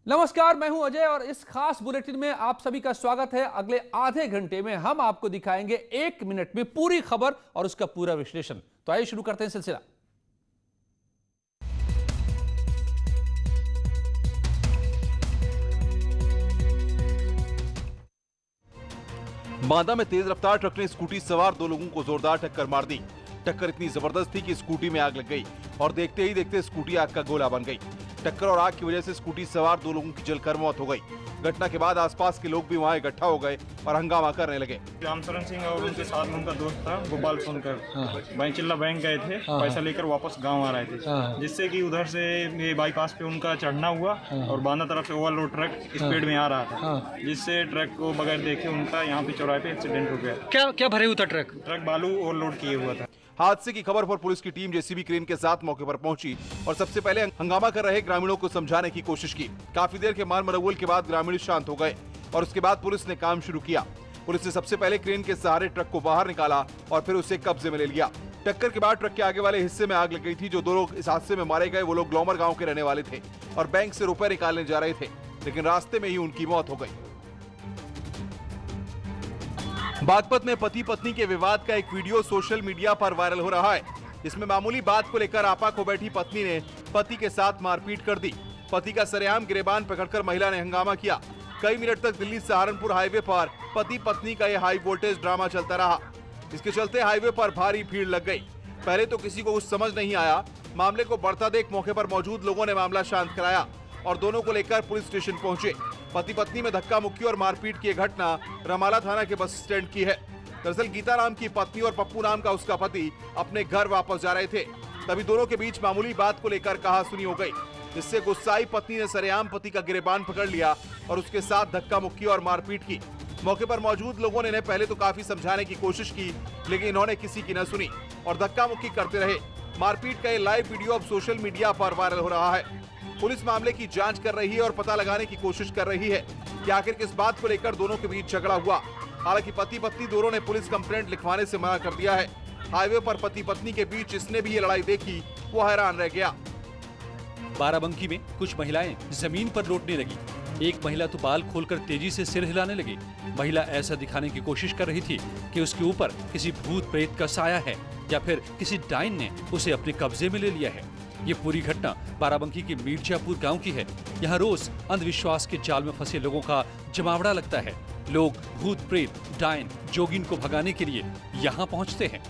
नमस्कार, मैं हूं अजय और इस खास बुलेटिन में आप सभी का स्वागत है। अगले आधे घंटे में हम आपको दिखाएंगे 1 मिनट में पूरी खबर और उसका पूरा विश्लेषण। तो आइए शुरू करते हैं सिलसिला। बांदा में तेज रफ्तार ट्रक ने स्कूटी सवार 2 लोगों को जोरदार टक्कर मार दी। टक्कर इतनी जबरदस्त थी कि स्कूटी में आग लग गई और देखते ही देखते स्कूटी आग का गोला बन गई। टक्कर और आग की वजह से स्कूटी सवार 2 लोगों की जलकर मौत हो गई। घटना के बाद आसपास के लोग भी वहां इकट्ठा हो गए और हंगामा करने लगे। रामचरण सिंह और उनके साथ में उनका दोस्त था गोपाल सोनकर बैंचिल्ला बैंक गए थे, पैसा लेकर वापस गांव आ रहे थे, जिससे कि उधर से ये बाईपास पे उनका चढ़ना हुआ और बांदा तरफ से ओवरलोड ट्रक स्पीड में आ रहा था, जिससे ट्रक को बगैर देखे उनका यहाँ पे चौराहे पे एक्सीडेंट हो गया। क्या भरे हुआ था ट्रक बालू ओवरलोड किए हुआ था। हादसे की खबर पर पुलिस की टीम जेसीबी क्रेन के साथ मौके पर पहुंची और सबसे पहले हंगामा कर रहे ग्रामीणों को समझाने की कोशिश की। काफी देर के मार मरवल के बाद ग्रामीण शांत हो गए और उसके बाद पुलिस ने काम शुरू किया। पुलिस ने सबसे पहले क्रेन के सहारे ट्रक को बाहर निकाला और फिर उसे कब्जे में ले लिया। टक्कर के बाद ट्रक के आगे वाले हिस्से में आग लग गई थी। जो 2 लोग इस हादसे में मारे गए वो लोग ग्लौमर गाँव के रहने वाले थे और बैंक से रुपए निकालने जा रहे थे, लेकिन रास्ते में ही उनकी मौत हो गई। बागपत में पति पत्नी के विवाद का एक वीडियो सोशल मीडिया पर वायरल हो रहा है। इसमें मामूली बात को लेकर आपा को बैठी पत्नी ने पति के साथ मारपीट कर दी। पति का सरेआम गिरेबान पकड़कर महिला ने हंगामा किया। कई मिनट तक दिल्ली सहारनपुर हाईवे पर पति पत्नी का यह हाई वोल्टेज ड्रामा चलता रहा। इसके चलते हाईवे पर भारी भीड़ लग गई। पहले तो किसी को कुछ समझ नहीं आया। मामले को बढ़ता देख मौके पर मौजूद लोगों ने मामला शांत कराया और दोनों को लेकर पुलिस स्टेशन पहुंचे। पति पत्नी में धक्का मुक्की और मारपीट की घटना रमाला थाना के बस स्टैंड की है। दरअसल गीता नाम की पत्नी और पप्पू नाम का उसका पति अपने घर वापस जा रहे थे, तभी दोनों के बीच मामूली बात को लेकर कहासुनी हो गई, जिससे गुस्साई पत्नी ने सरेआम पति का गिरेबान पकड़ लिया और उसके साथ धक्का मुक्की और मारपीट की। मौके पर मौजूद लोगों ने पहले तो काफी समझाने की कोशिश की, लेकिन इन्होंने किसी की न सुनी और धक्का मुक्की करते रहे। मारपीट का ये लाइव वीडियो अब सोशल मीडिया पर वायरल हो रहा है। पुलिस मामले की जांच कर रही है और पता लगाने की कोशिश कर रही है कि आखिर किस बात को लेकर दोनों के बीच झगड़ा हुआ। हालांकि पति पत्नी दोनों ने पुलिस कंप्लेंट लिखवाने से मना कर दिया है। हाईवे पर पति पत्नी के बीच जिसने भी ये लड़ाई देखी वो हैरान रह गया। बाराबंकी में कुछ महिलाएं जमीन पर लौटने लगी। एक महिला तो बाल खोलकर तेजी से सिर हिलाने लगी। महिला ऐसा दिखाने की कोशिश कर रही थी कि उसके ऊपर किसी भूत प्रेत का साया है या फिर किसी डाइन ने उसे अपने कब्जे में ले लिया है। ये पूरी घटना बाराबंकी के मिर्जापुर गांव की है। यहाँ रोज अंधविश्वास के जाल में फंसे लोगों का जमावड़ा लगता है। लोग भूत प्रेत, डायन, जोगिन को भगाने के लिए यहाँ पहुँचते हैं।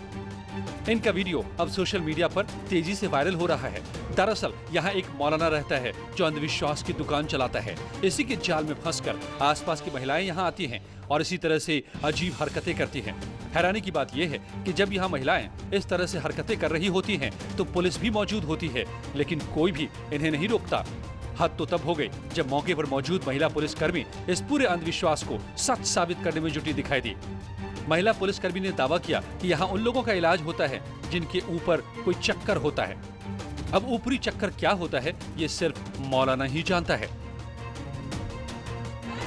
इनका वीडियो अब सोशल मीडिया पर तेजी से वायरल हो रहा है। दरअसल यहाँ एक मौलाना रहता है जो अंधविश्वास की दुकान चलाता है। इसी के जाल में फंसकर आसपास की महिलाएं यहाँ आती हैं और इसी तरह से अजीब हरकतें करती हैं। हैरानी की बात यह है कि जब यहाँ महिलाएं इस तरह से हरकतें कर रही होती हैं तो पुलिस भी मौजूद होती है, लेकिन कोई भी इन्हें नहीं रोकता। हद तो तब हो गई जब मौके पर मौजूद महिला पुलिसकर्मी इस पूरे अंधविश्वास को सच साबित करने में जुटी दिखाई दी। महिला पुलिसकर्मी ने दावा किया कि यहाँ उन लोगों का इलाज होता है जिनके ऊपर कोई चक्कर होता है। अब ऊपरी चक्कर क्या होता है ये सिर्फ मौलाना ही जानता है।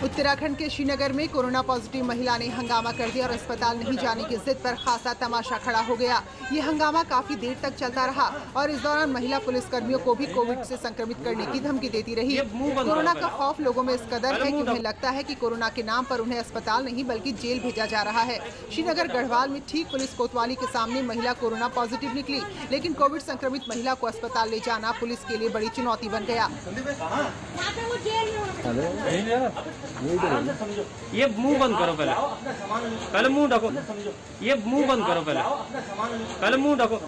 उत्तराखंड के श्रीनगर में कोरोना पॉजिटिव महिला ने हंगामा कर दिया और अस्पताल नहीं जाने की जिद पर खासा तमाशा खड़ा हो गया। ये हंगामा काफी देर तक चलता रहा और इस दौरान महिला पुलिसकर्मियों को भी कोविड से संक्रमित करने की धमकी देती रही। कोरोना का खौफ लोगों में इस कदर है कि उन्हें लगता है कि कोरोना के नाम पर उन्हें अस्पताल नहीं बल्कि जेल भेजा जा रहा है। श्रीनगर गढ़वाल में ठीक पुलिस कोतवाली के सामने महिला कोरोना पॉजिटिव निकली, लेकिन कोविड संक्रमित महिला को अस्पताल ले जाना पुलिस के लिए बड़ी चुनौती बन गया। ये मुंह बंद करो पहले मुंह ढको। ये मुंह बंद करो पहले मुंह ढको।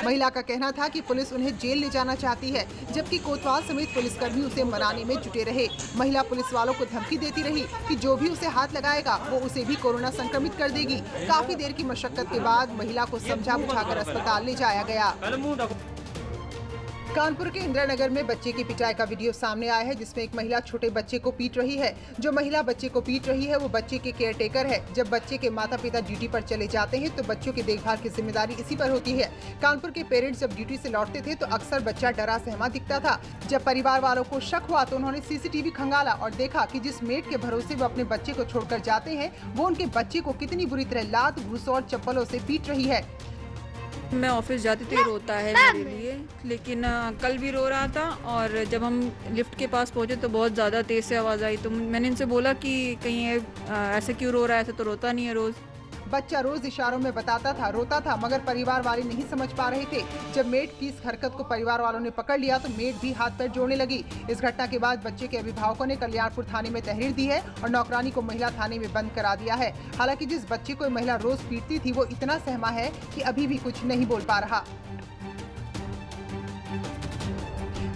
महिला का कहना था कि पुलिस उन्हें जेल ले जाना चाहती है, जबकि कोतवाल समेत पुलिसकर्मी उसे मनाने में जुटे रहे। महिला पुलिस वालों को धमकी देती रही कि जो भी उसे हाथ लगाएगा वो उसे भी कोरोना संक्रमित कर देगी। काफी देर की मशक्कत के बाद महिला को समझा बुझाकर अस्पताल ले जाया गया। कानपुर के इंदिरा नगर में बच्चे की पिटाई का वीडियो सामने आया है, जिसमें एक महिला छोटे बच्चे को पीट रही है। जो महिला बच्चे को पीट रही है वो बच्चे के केयरटेकर है। जब बच्चे के माता पिता ड्यूटी पर चले जाते हैं तो बच्चों की देखभाल की जिम्मेदारी इसी पर होती है। कानपुर के पेरेंट्स जब ड्यूटी से लौटते थे तो अक्सर बच्चा डरा सहमा दिखता था। जब परिवार वालों को शक हुआ तो उन्होंने सीसीटीवी खंगाला और देखा कि जिस मेड के भरोसे वो अपने बच्चे को छोड़कर जाते हैं वो उनके बच्चे को कितनी बुरी तरह लात, घूंसों और चप्पलों से पीट रही है। मैं ऑफिस जाती थी, रोता है मेरे लिए, लेकिन कल भी रो रहा था और जब हम लिफ्ट के पास पहुंचे तो बहुत ज़्यादा तेज़ से आवाज़ आई। तो मैंने इनसे बोला कि कहीं ऐसे क्यों रो रहा है, ऐसे तो रोता नहीं है रोज़। बच्चा रोज इशारों में बताता था, रोता था, मगर परिवार वाले नहीं समझ पा रहे थे। जब मेड की इस हरकत को परिवार वालों ने पकड़ लिया तो मेड भी हाथ पैर जोड़ने लगी। इस घटना के बाद बच्चे के अभिभावकों ने कल्याणपुर थाने में तहरीर दी है और नौकरानी को महिला थाने में बंद करा दिया है। हालांकि जिस बच्चे को महिला रोज पीटती थी वो इतना सहमा है कि अभी भी कुछ नहीं बोल पा रहा।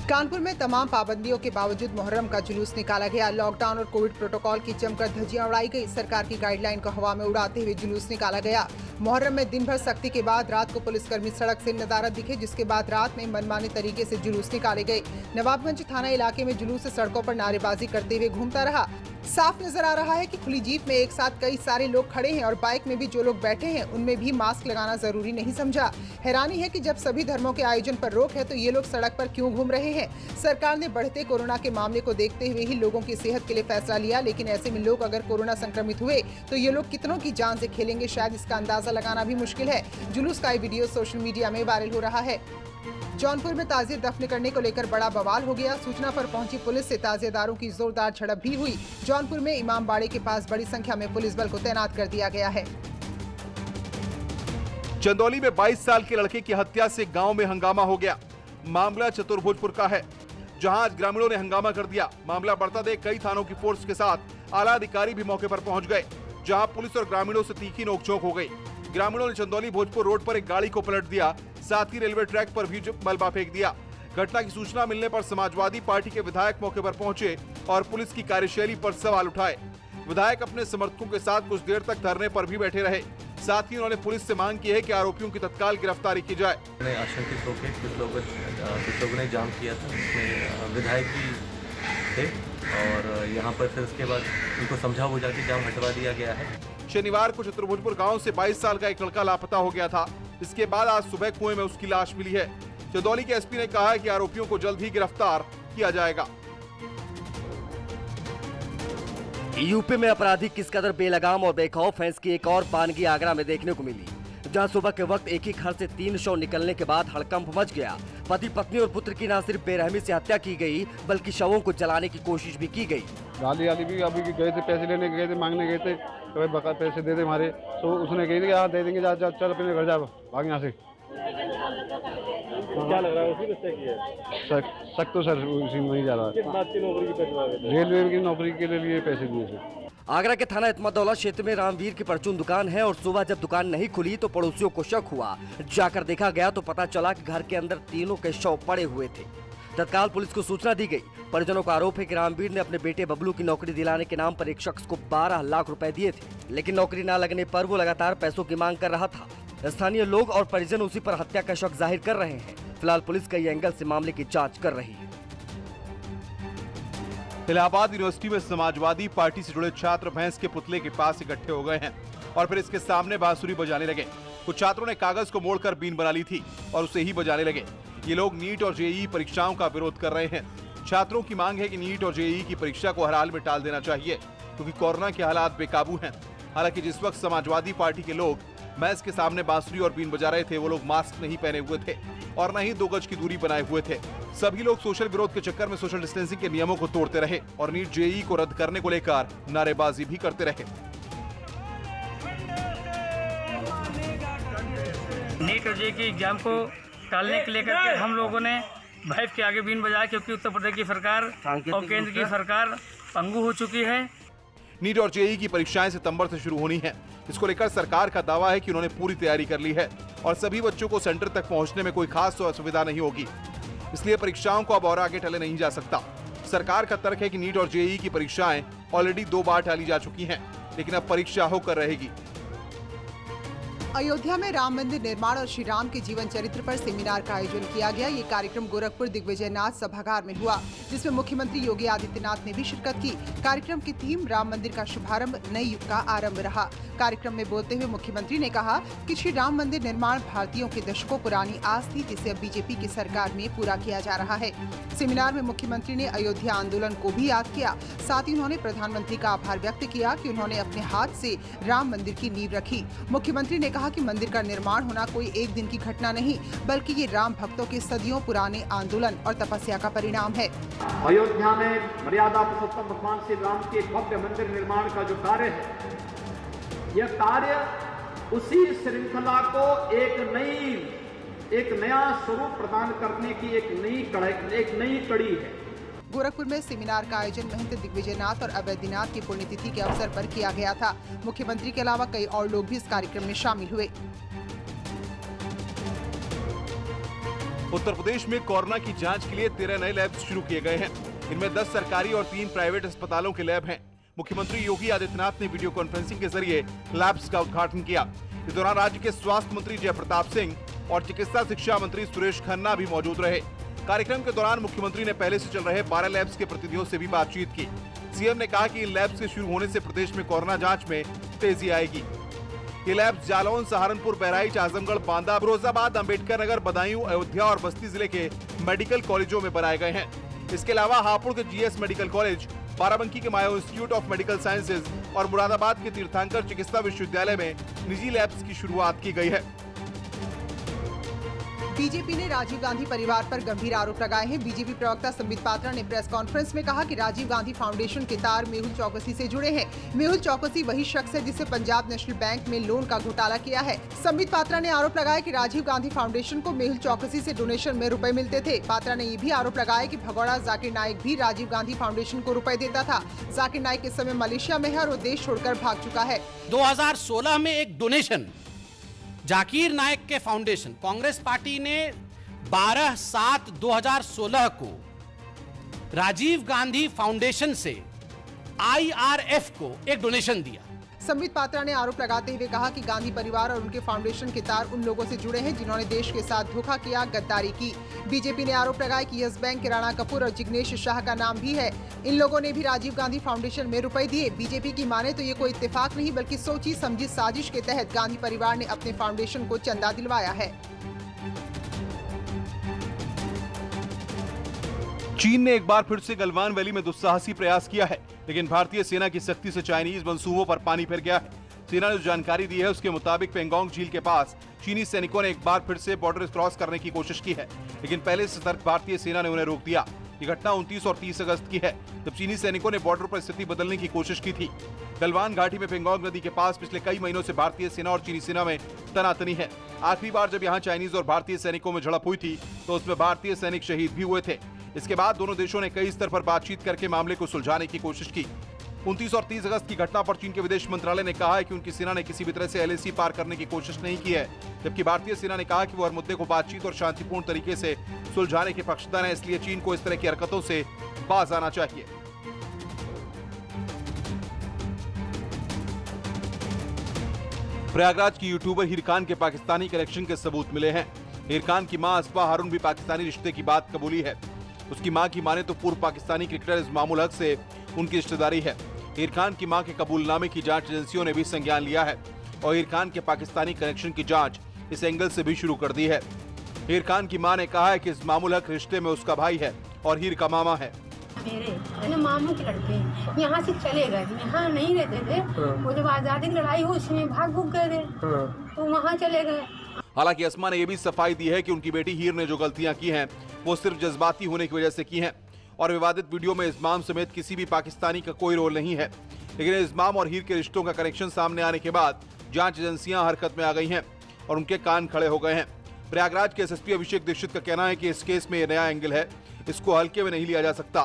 कानपुर में तमाम पाबंदियों के बावजूद मुहर्रम का जुलूस निकाला गया। लॉकडाउन और कोविड प्रोटोकॉल की जमकर धज्जियां उड़ाई गई। सरकार की गाइडलाइन को हवा में उड़ाते हुए जुलूस निकाला गया। मुहर्रम में दिन भर सख्ती के बाद रात को पुलिसकर्मी सड़क से नदारद दिखे, जिसके बाद रात में मनमाने तरीके से जुलूस निकाले गए। नवाबगंज थाना इलाके में जुलूस सड़कों पर नारेबाजी करते हुए घूमता रहा। साफ नजर आ रहा है कि खुली जीप में एक साथ कई सारे लोग खड़े हैं और बाइक में भी जो लोग बैठे हैं उनमें भी मास्क लगाना जरूरी नहीं समझा। हैरानी है कि जब सभी धर्मों के आयोजन पर रोक है तो ये लोग सड़क पर क्यों घूम रहे हैं। सरकार ने बढ़ते कोरोना के मामले को देखते हुए ही लोगों की सेहत के लिए फैसला लिया, लेकिन ऐसे में लोग अगर कोरोना संक्रमित हुए तो ये लोग कितनों की जान से खेलेंगे, शायद इसका अंदाजा लगाना भी मुश्किल है। जुलूस का वीडियो सोशल मीडिया में वायरल हो रहा है। जौनपुर में ताजिए दफन करने को लेकर बड़ा बवाल हो गया। सूचना पर पहुंची पुलिस से ताजिएदारों की जोरदार झड़प भी हुई। जौनपुर में इमाम बाड़े के पास बड़ी संख्या में पुलिस बल को तैनात कर दिया गया है। चंदौली में 22 साल के लड़के की हत्या से गांव में हंगामा हो गया। मामला चतुर्भुजपुर का है, जहां आज ग्रामीणों ने हंगामा कर दिया। मामला बढ़ता देख कई थानों की फोर्स के साथ आला अधिकारी भी मौके पर पहुंच गए, जहां पुलिस और ग्रामीणों से तीखी नोकझोंक हो गई। ग्रामीणों ने चंदौली भोजपुर रोड पर एक गाड़ी को पलट दिया, साथ ही रेलवे ट्रैक पर भी मलबा फेंक दिया। घटना की सूचना मिलने पर समाजवादी पार्टी के विधायक मौके पर पहुंचे और पुलिस की कार्यशैली पर सवाल उठाए। विधायक अपने समर्थकों के साथ कुछ देर तक धरने पर भी बैठे रहे। साथ ही उन्होंने पुलिस से मांग की है कि आरोपियों की तत्काल गिरफ्तारी की जाए। आशंकित होकर कुछ लोगों ने जाम किया था, उसमें विधायक भी थे और यहाँ पर फिर उसके बाद उनको समझा बुझा के जाम हटवा दिया गया है। शनिवार को चतुर्भुजपुर गांव से 22 साल का एक लड़का लापता हो गया था। इसके बाद आज सुबह कुएं में उसकी लाश मिली है। चंदौली के एसपी ने कहा है कि आरोपियों को जल्द ही गिरफ्तार किया जाएगा। यूपी में अपराधी किस कदर बेलगाम और बेखौफ है, इसकी एक और पानगी आगरा में देखने को मिली, जहां सुबह के वक्त एक ही घर से 3 शव निकलने के बाद हड़कंप मच गया। पति पत्नी और पुत्र की न सिर्फ बेरहमी से हत्या की गई, बल्कि शवों को जलाने की कोशिश भी की गई। गाली भी अभी गए थे, पैसे लेने गए थे, मांगने गए थे, तो बका पैसे दे दे हमारे, तो उसने कही थी हाँ दे देंगे, जा चल अपने घर जा, भाग यहाँ से। क्या लग रहा है उसी बच्चे की है? सख्त तो सर उसी में ही जा रहा है। किस बात की नौकरी की पैसे मांगे थे? रेलवे की नौकरी के लिए पैसे दिए थे। आगरा के थाना इत्मदौला क्षेत्र में रामवीर की परचून दुकान है और सुबह जब दुकान नहीं खुली तो पड़ोसियों को शक हुआ। जाकर देखा गया तो पता चला कि घर के अंदर तीनों के शव पड़े हुए थे। तत्काल पुलिस को सूचना दी गई। परिजनों का आरोप है कि रामवीर ने अपने बेटे बबलू की नौकरी दिलाने के नाम पर एक शख्स को 12 लाख रुपए दिए थे, लेकिन नौकरी न लगने पर वो लगातार पैसों की मांग कर रहा था। स्थानीय लोग और परिजन उसी पर हत्या का शक जाहिर कर रहे हैं। फिलहाल पुलिस कई एंगल से मामले की जांच कर रही है। इलाहाबाद यूनिवर्सिटी में समाजवादी पार्टी से जुड़े छात्र भैंस के पुतले के पास इकट्ठे हो गए हैं और फिर इसके सामने बांसुरी बजाने लगे। कुछ छात्रों ने कागज को मोड़कर बीन बना ली थी और उसे ही बजाने लगे। ये लोग नीट और जेईई परीक्षाओं का विरोध कर रहे हैं। छात्रों की मांग है कि नीट और जेईई की परीक्षा को हर हाल में टाल देना चाहिए, क्योंकि कोरोना के हालात बेकाबू हैं। हालांकि जिस वक्त समाजवादी पार्टी के लोग मैच के सामने बांसुरी और बीन बजा रहे थे, वो लोग मास्क नहीं पहने हुए थे और न ही 2 गज की दूरी बनाए हुए थे। सभी लोग सोशल विरोध के चक्कर में सोशल डिस्टेंसिंग के नियमों को तोड़ते रहे और नीट जेईई को रद्द करने को लेकर नारेबाजी भी करते रहे। नीट और जेईई के एग्जाम को टालने के लेकर के हम लोगों ने भाइफ के आगे बीन बजाया, क्योंकि उत्तर प्रदेश की सरकार और केंद्र की सरकार पंगु हो चुकी है। नीट और जेईई की परीक्षाएं सितंबर से शुरू होनी है। इसको लेकर सरकार का दावा है कि उन्होंने पूरी तैयारी कर ली है और सभी बच्चों को सेंटर तक पहुंचने में कोई खास असुविधा नहीं होगी। इसलिए परीक्षाओं को अब और आगे टले नहीं जा सकता। सरकार का तर्क है कि नीट और जेईई की परीक्षाएं ऑलरेडी 2 बार टाली जा चुकी हैं, लेकिन अब परीक्षा होकर रहेगी। अयोध्या में राम मंदिर निर्माण और श्री राम के जीवन चरित्र पर सेमिनार का आयोजन किया गया। ये कार्यक्रम गोरखपुर दिग्विजयनाथ सभागार में हुआ, जिसमें मुख्यमंत्री योगी आदित्यनाथ ने भी शिरकत की। कार्यक्रम की थीम राम मंदिर का शुभारंभ, नए युग का आरंभ रहा। कार्यक्रम में बोलते हुए मुख्यमंत्री ने कहा कि श्री राम मंदिर निर्माण भारतीयों की दशकों पुरानी आस थी, जिसे अब बीजेपी की सरकार में पूरा किया जा रहा है। सेमिनार में मुख्यमंत्री ने अयोध्या आंदोलन को भी याद किया। साथ ही उन्होंने प्रधानमंत्री का आभार व्यक्त किया कि उन्होंने अपने हाथ से राम मंदिर की नींव रखी। मुख्यमंत्री ने कहा कि मंदिर का निर्माण होना कोई एक दिन की घटना नहीं, बल्कि ये राम भक्तों के सदियों पुराने आंदोलन और तपस्या का परिणाम है। अयोध्या में मर्यादा पुरुषोत्तम भगवान श्री राम के भव्य मंदिर निर्माण का जो कार्य है, यह कार्य उसी श्रृंखला को एक नया स्वरूप प्रदान करने की एक नई कड़ी है। गोरखपुर में सेमिनार का आयोजन महंत दिग्विजयनाथ और अवैधनाथ की पुण्यतिथि के अवसर पर किया गया था। मुख्यमंत्री के अलावा कई और लोग भी इस कार्यक्रम में शामिल हुए। उत्तर प्रदेश में कोरोना की जांच के लिए 13 नए लैब्स शुरू किए गए हैं। इनमें 10 सरकारी और 3 प्राइवेट अस्पतालों के लैब हैं। मुख्यमंत्री योगी आदित्यनाथ ने वीडियो कॉन्फ्रेंसिंग के जरिए लैब्स का उद्घाटन किया। इस दौरान राज्य के स्वास्थ्य मंत्री जयप्रताप सिंह और चिकित्सा शिक्षा मंत्री सुरेश खन्ना भी मौजूद रहे। कार्यक्रम के दौरान मुख्यमंत्री ने पहले से चल रहे 12 लैब्स के प्रतिनिधियों से भी बातचीत की। सीएम ने कहा कि इन लैब्स के शुरू होने से प्रदेश में कोरोना जांच में तेजी आएगी। ये लैब्स जालौन, सहारनपुर, बहराइच, आजमगढ़, बांदा, फिरोजाबाद, अंबेडकर नगर, बदायूं, अयोध्या और बस्ती जिले के मेडिकल कॉलेजों में बनाए गए हैं। इसके अलावा हापुड़ के जीएस मेडिकल कॉलेज, बाराबंकी के मायो इंस्टीट्यूट ऑफ मेडिकल साइंसेज और मुरादाबाद के तीर्थंकर चिकित्सा विश्वविद्यालय में निजी लैब्स की शुरुआत की गई है। बीजेपी ने राजीव गांधी परिवार पर गंभीर आरोप लगाए हैं। बीजेपी प्रवक्ता संबित पात्रा ने प्रेस कॉन्फ्रेंस में कहा कि राजीव गांधी फाउंडेशन के तार मेहुल चौकसी से जुड़े हैं। मेहुल चौकसी वही शख्स है जिससे पंजाब नेशनल बैंक में लोन का घोटाला किया है। संबित पात्रा ने आरोप लगाया कि राजीव गांधी फाउंडेशन को मेहुल चौकसी से डोनेशन में रुपए मिलते थे। पात्रा ने ये भी आरोप लगाया कि भगौड़ा जाकिर नाइक भी राजीव गांधी फाउंडेशन को रुपए देता था। जाकिर नाइक इस समय मलेशिया में है और वो देश छोड़कर भाग चुका है। 2016 में एक डोनेशन जाकिर नाइक के फाउंडेशन, कांग्रेस पार्टी ने 12/7/2016 को राजीव गांधी फाउंडेशन से IRF को एक डोनेशन दिया। संबित पात्रा ने आरोप लगाते हुए कहा कि गांधी परिवार और उनके फाउंडेशन के तार उन लोगों से जुड़े हैं जिन्होंने देश के साथ धोखा किया, गद्दारी की। बीजेपी ने आरोप लगाया कि यस बैंक के राणा कपूर और जिग्नेश शाह का नाम भी है। इन लोगों ने भी राजीव गांधी फाउंडेशन में रुपए दिए। बीजेपी की माने तो ये कोई इत्तेफाक नहीं बल्कि सोची समझी साजिश के तहत गांधी परिवार ने अपने फाउंडेशन को चंदा दिलवाया है। चीन ने एक बार फिर से गलवान वैली में दुस्साहसी प्रयास किया है, लेकिन भारतीय सेना की सख्ती से चाइनीज मंसूबों पर पानी फिर गया है। सेना ने जो जानकारी दी है उसके मुताबिक पेंगोंग झील के पास चीनी सैनिकों ने एक बार फिर से बॉर्डर क्रॉस करने की कोशिश की है, लेकिन पहले से सतर्क भारतीय सेना ने उन्हें रोक दिया। ये घटना 29 और 30 अगस्त की है, जब चीनी सैनिकों ने बॉर्डर पर स्थिति बदलने की कोशिश की थी। गलवान घाटी में पेंगोंग नदी के पास पिछले कई महीनों से भारतीय सेना और चीनी सेना में तनातनी है। आखिरी बार जब यहाँ चाइनीज और भारतीय सैनिकों में झड़प हुई थी तो उसमें भारतीय सैनिक शहीद भी हुए थे। इसके बाद दोनों देशों ने कई स्तर पर बातचीत करके मामले को सुलझाने की कोशिश की। 29 और 30 अगस्त की घटना पर चीन के विदेश मंत्रालय ने कहा है कि उनकी सेना ने किसी भी तरह से LAC पार करने की कोशिश नहीं की है, जबकि भारतीय सेना ने कहा कि वो हर मुद्दे को बातचीत और शांतिपूर्ण तरीके से सुलझाने के पक्षधर है, इसलिए चीन को इस तरह की हरकतों से बाज आना चाहिए। प्रयागराज की यूट्यूबर हिरखान के पाकिस्तानी कनेक्शन के सबूत मिले हैं। हिरखान की मां अस्मा हारून भी पाकिस्तानी रिश्ते की बात कबूली है। उसकी मां की माने तो पूर्व पाकिस्तानी क्रिकेटर इस्मामुल हक से उनकी रिश्तेदारी है। हिरखान की मां के कबूलनामे की जांच एजेंसियों ने भी संज्ञान लिया है और हिरखान के पाकिस्तानी कनेक्शन की जांच इस एंगल से भी शुरू कर दी है। हिरखान की मां ने कहा है कि इस्मामुल हक रिश्ते में उसका भाई है और हीर का मामा है। मेरे मामू के लड़के यहाँ से चले गए, यहाँ नहीं रहते थे। वो जब आजादी की लड़ाई हुई उसमें भाग गए थे तो वहाँ चले गए। हालांकि अस्मा ने यह भी सफाई दी है कि उनकी बेटी हीर ने जो गलतियां की हैं वो सिर्फ जज्बाती होने की वजह से की हैं और विवादित वीडियो में इस्माम समेत किसी भी पाकिस्तानी का कोई रोल नहीं है। लेकिन इस्माम और हीर के रिश्तों का कनेक्शन सामने आने के बाद जांच एजेंसियां हरकत में आ गई हैं और उनके कान खड़े हो गए हैं। प्रयागराज के SSP अभिषेक दीक्षित का कहना है कि इस केस में यह नया एंगल है, इसको हल्के में नहीं लिया जा सकता।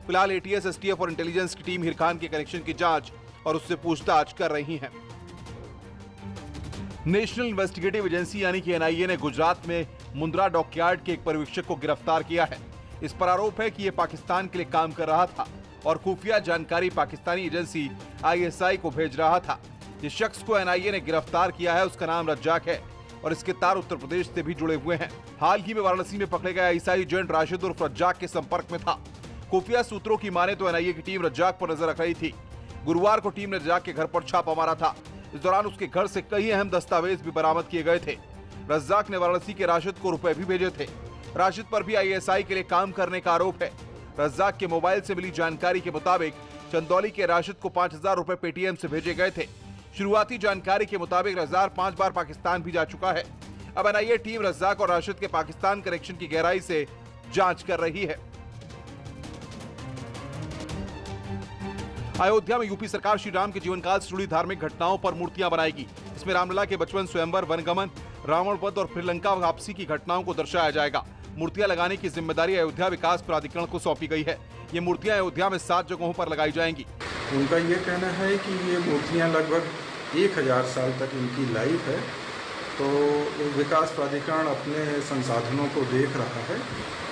फिलहाल ATS, STF और इंटेलिजेंस की टीम हिरखान के कनेक्शन की जांच और उससे पूछताछ कर रही है। नेशनल इन्वेस्टिगेटिव एजेंसी यानी कि NIA ने गुजरात में मुंद्रा डॉकयार्ड के एक पर्यवेक्षक को गिरफ्तार किया है। इस पर आरोप है कि यह पाकिस्तान के लिए काम कर रहा था और खुफिया जानकारी पाकिस्तानी एजेंसी ISI को भेज रहा था। जिस शख्स को NIA ने गिरफ्तार किया है उसका नाम रज्जाक है और इसके तार उत्तर प्रदेश से भी जुड़े हुए हैं। हाल ही में वाराणसी में पकड़े गए ISI एजेंट राशिद उर्फ रज्जाक के संपर्क में था। खुफिया सूत्रों की माने तो NIA की टीम रज्जाक पर नजर रख रही थी। गुरुवार को टीम ने रज्जाक के घर पर छापा मारा था। इस दौरान उसके घर से कई अहम दस्तावेज भी बरामद किए गए थे। रज्जाक ने वाराणसी के राशिद को रुपए भी भेजे थे। राशिद पर भी ISI के लिए काम करने का आरोप है। रज्जाक के मोबाइल से मिली जानकारी के मुताबिक चंदौली के राशिद को 5000 रुपए पेटीएम से भेजे गए थे। शुरुआती जानकारी के मुताबिक रज़्ज़ाक 5 बार पाकिस्तान भी जा चुका है। अब एनआईए टीम रज़्ज़ाक और राशिद के पाकिस्तान कनेक्शन की गहराई से जांच कर रही है। अयोध्या में यूपी सरकार श्री राम के जीवनकाल से जुड़ी धार्मिक घटनाओं पर मूर्तियां बनाएगी। इसमें रामलला के बचपन, स्वयंवर, वनगमन, रावण वध और फिर लंका वापसी की घटनाओं को दर्शाया जाएगा। मूर्तियां लगाने की जिम्मेदारी अयोध्या विकास प्राधिकरण को सौंपी गई है। ये मूर्तियां अयोध्या में 7 जगहों पर लगाई जाएंगी। उनका ये कहना है कि ये मूर्तियां लगभग 1000 साल तक इनकी लाइफ है, तो विकास प्राधिकरण अपने संसाधनों को देख रहा है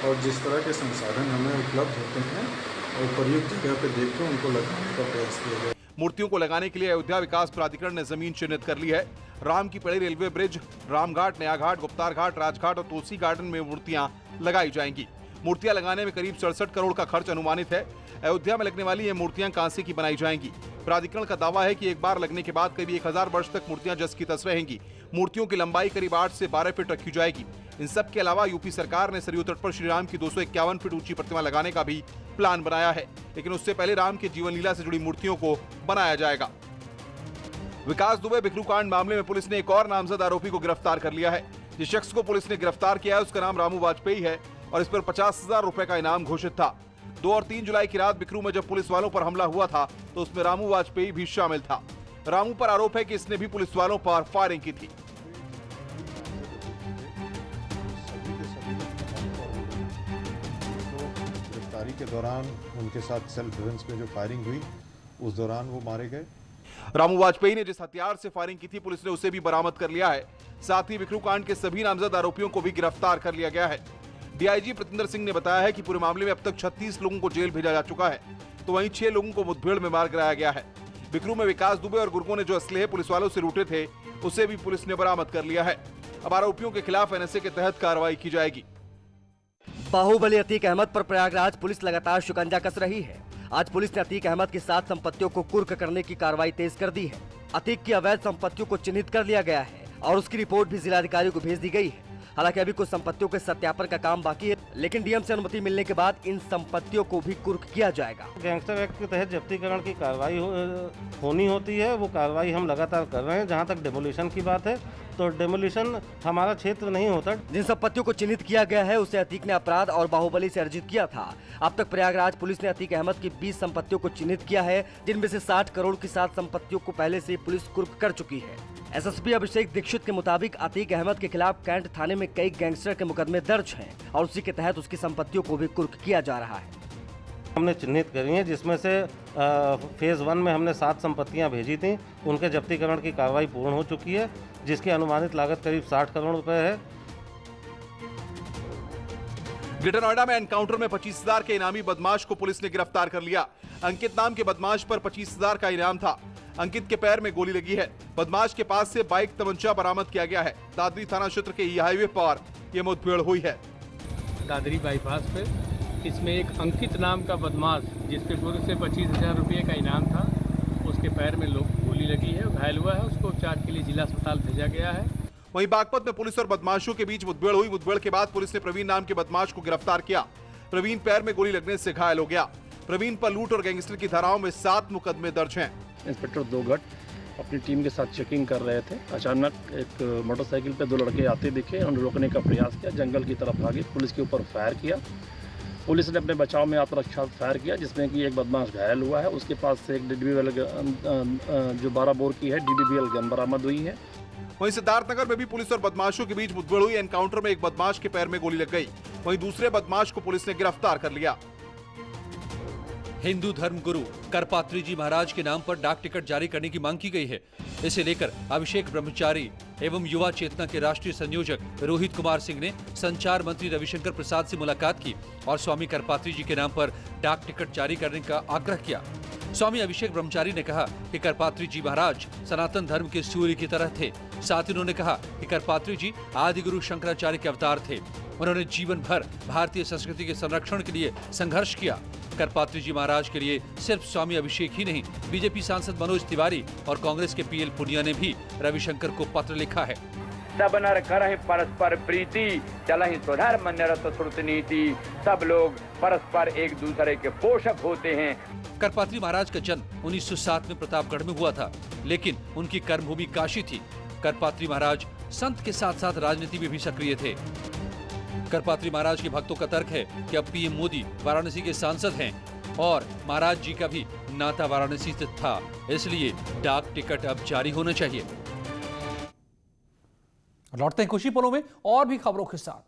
और जिस तरह के संसाधन हमें उपलब्ध होते हैं और प्रयुक्त जगह पे देख के उनको लगाने का प्रयास किया जाए। मूर्तियों को लगाने के लिए अयोध्या विकास प्राधिकरण ने जमीन चिन्हित कर ली है। राम की पड़ी रेलवे ब्रिज, रामघाट, नया घाट, गुप्तार घाट, राजघाट और तुलसी गार्डन में मूर्तियां लगाई जाएंगी। मूर्तियां लगाने में करीब 67 करोड़ का खर्च अनुमानित है। अयोध्या में लगने वाली ये मूर्तियां कांसे की बनाई जाएंगी। प्राधिकरण का दावा है कि एक बार लगने के बाद करीब 1000 वर्ष तक मूर्तियां जस की तस रहेंगी। मूर्तियों की लंबाई करीब 8 से 12 फीट रखी जाएगी। इन सब के अलावा यूपी सरकार ने सरयू तट पर श्री राम की 251 फीट ऊंची प्रतिमा लगाने का भी प्लान बनाया है, लेकिन उससे पहले राम के जीवन लीला से जुड़ी मूर्तियों को बनाया जाएगा। विकास दुबे बिकरू कांड मामले में पुलिस ने एक और नामजद आरोपी को गिरफ्तार कर लिया है। जिस शख्स को पुलिस ने गिरफ्तार किया है उसका नाम रामू वाजपेयी है और इस पर 50,000 रुपए का इनाम घोषित था। 2 और 3 जुलाई की रात बिकरू में जब पुलिस वालों पर हमला हुआ था तो उसमें रामू वाजपेयी भी शामिल था। रामू पर आरोप है कि इसने भी पुलिस वालों पर फायरिंग की थी। गिरफ्तारी के दौरान उनके साथ सेल्फ डिफेंस में जो फायरिंग हुई उस दौरान वो मारे गए। रामू वाजपेयी ने जिस हथियार से फायरिंग की थी पुलिस ने उसे भी बरामद कर लिया है। साथ ही बिकरू कांड के सभी नामजद आरोपियों को भी गिरफ्तार कर लिया गया है। डीआईजी प्रतिंदर सिंह ने बताया है कि पूरे मामले में अब तक 36 लोगों को जेल भेजा जा चुका है, तो वहीं 6 लोगों को मुठभेड़ में मार गिराया गया है। बिकरू में विकास दुबे और गुर्गों ने जो असलहे पुलिस वालों से लूटे थे उसे भी पुलिस ने बरामद कर लिया है। अब आरोपियों के खिलाफ एनएसए के तहत कार्रवाई की जाएगी। बाहुबली अतीक अहमद पर प्रयागराज पुलिस लगातार शिकंजा कस रही है। आज पुलिस ने अतीक अहमद की 7 संपत्तियों को कुर्क करने की कार्रवाई तेज कर दी है। अतीक की अवैध संपत्तियों को चिन्हित कर लिया गया है और उसकी रिपोर्ट भी जिलाधिकारी को भेज दी गई है। हालांकि अभी कुछ संपत्तियों के सत्यापन का काम बाकी है, लेकिन डीएम से अनुमति मिलने के बाद इन संपत्तियों को भी कुर्क किया जाएगा। गैंगस्टर एक्ट के तहत जब्तीकरण की कार्रवाई होनी होती है, वो कार्रवाई हम लगातार कर रहे हैं। जहां तक डेमोलिशन की बात है तो डेमोलिशन हमारा क्षेत्र नहीं होता। जिन संपत्तियों को चिन्हित किया गया है उसे अतीक ने अपराध और बाहुबली से अर्जित किया था। अब तक प्रयागराज पुलिस ने अतीक अहमद की 20 संपत्तियों को चिन्हित किया है, जिनमें से 60 करोड़ की 7 संपत्तियों को पहले से पुलिस कुर्क कर चुकी है। एसएसपी अभिषेक दीक्षित के मुताबिक अतीक अहमद के खिलाफ कैंट थाने में कई गैंगस्टर के मुकदमे दर्ज हैं और उसी के तहत उसकी संपत्तियों को भी कुर्क किया जा रहा है। हमने चिन्हित करी है, जिसमें से फेज 1 में हमने 7 संपत्तियां भेजी थी। उनके जब्तीकरण की कार्रवाई पूर्ण हो चुकी है, जिसकी अनुमानित लागत करीब 60 करोड़ रुपए है। ग्रेटर नोएडा में एनकाउंटर में 25,000 के इनामी बदमाश को पुलिस ने गिरफ्तार कर लिया। अंकित नाम के बदमाश पर 25,000 का इनाम था। अंकित के पैर में गोली लगी है। बदमाश के पास से बाइक, तमंचा बरामद किया गया है। दादरी थाना क्षेत्र के हाईवे पर यह मुठभेड़ हुई है। दादरी बाईपास पे इसमें एक अंकित नाम का बदमाश, जिसके पूर्व से 25,000 रुपये का इनाम था, उसके पैर में गोली लगी है, घायल हुआ है। उसको उपचार के लिए जिला अस्पताल भेजा गया है। वहीं बागपत में पुलिस और बदमाशों के बीच मुठभेड़ हुई। मुठभेड़ के बाद पुलिस ने प्रवीण नाम के बदमाश को गिरफ्तार किया। प्रवीण पैर में गोली लगने से घायल हो गया। प्रवीण पर लूट और गैंगस्टर की धाराओं में 7 मुकदमे दर्ज हैं। इंस्पेक्टर दोगट अपनी टीम के साथ चेकिंग कर रहे थे। अचानक एक मोटरसाइकिल पे 2 लड़के आते दिखे, उन्हें रोकने का प्रयास किया, जंगल की तरफ भागे, पुलिस के ऊपर फायर किया। पुलिस ने अपने बचाव में आत्मरक्षा फायर किया, जिसमें कि एक बदमाश घायल हुआ है। उसके पास से एक DBBL जो 12 बोर की है DBBL गन बरामद हुई है। वहीं सिद्धार्थनगर में भी पुलिस और बदमाशों के बीच मुठभेड़ हुई। एनकाउंटर में एक बदमाश के पैर में गोली लग गई। वहीं दूसरे बदमाश को पुलिस ने गिरफ्तार कर लिया। हिंदू धर्म गुरु करपात्री जी महाराज के नाम पर डाक टिकट जारी करने की मांग की गई है। इसे लेकर अभिषेक ब्रह्मचारी एवं युवा चेतना के राष्ट्रीय संयोजक रोहित कुमार सिंह ने संचार मंत्री रविशंकर प्रसाद से मुलाकात की और स्वामी करपात्री जी के नाम पर डाक टिकट जारी करने का आग्रह किया। स्वामी अभिषेक ब्रह्मचारी ने कहा कि करपात्री जी महाराज सनातन धर्म के सूर्य की तरह थे। साथ ही उन्होंने कहा कि करपात्री जी आदि गुरु शंकराचार्य के अवतार थे। उन्होंने जीवन भर भारतीय संस्कृति के संरक्षण के लिए संघर्ष किया। करपात्री जी महाराज के लिए सिर्फ स्वामी अभिषेक ही नहीं, बीजेपी सांसद मनोज तिवारी और कांग्रेस के PL पुनिया ने भी रविशंकर को पत्र लिखा है। सब नर करहि परस्पर प्रीति, चलहि स्वधर्म निरत श्रुत नीति। सब लोग परस्पर एक दूसरे के पोषक होते हैं। करपात्री महाराज का जन्म 1907 में प्रतापगढ़ में हुआ था, लेकिन उनकी कर्मभूमि काशी थी। करपात्री महाराज संत के साथ साथ राजनीति में भी सक्रिय थे। करपात्री महाराज के भक्तों का तर्क है कि अब पीएम मोदी वाराणसी के सांसद हैं और महाराज जी का भी नाता वाराणसी से था, इसलिए डाक टिकट अब जारी होना चाहिए। लौटते हैं खुशी पलों में और भी खबरों के साथ।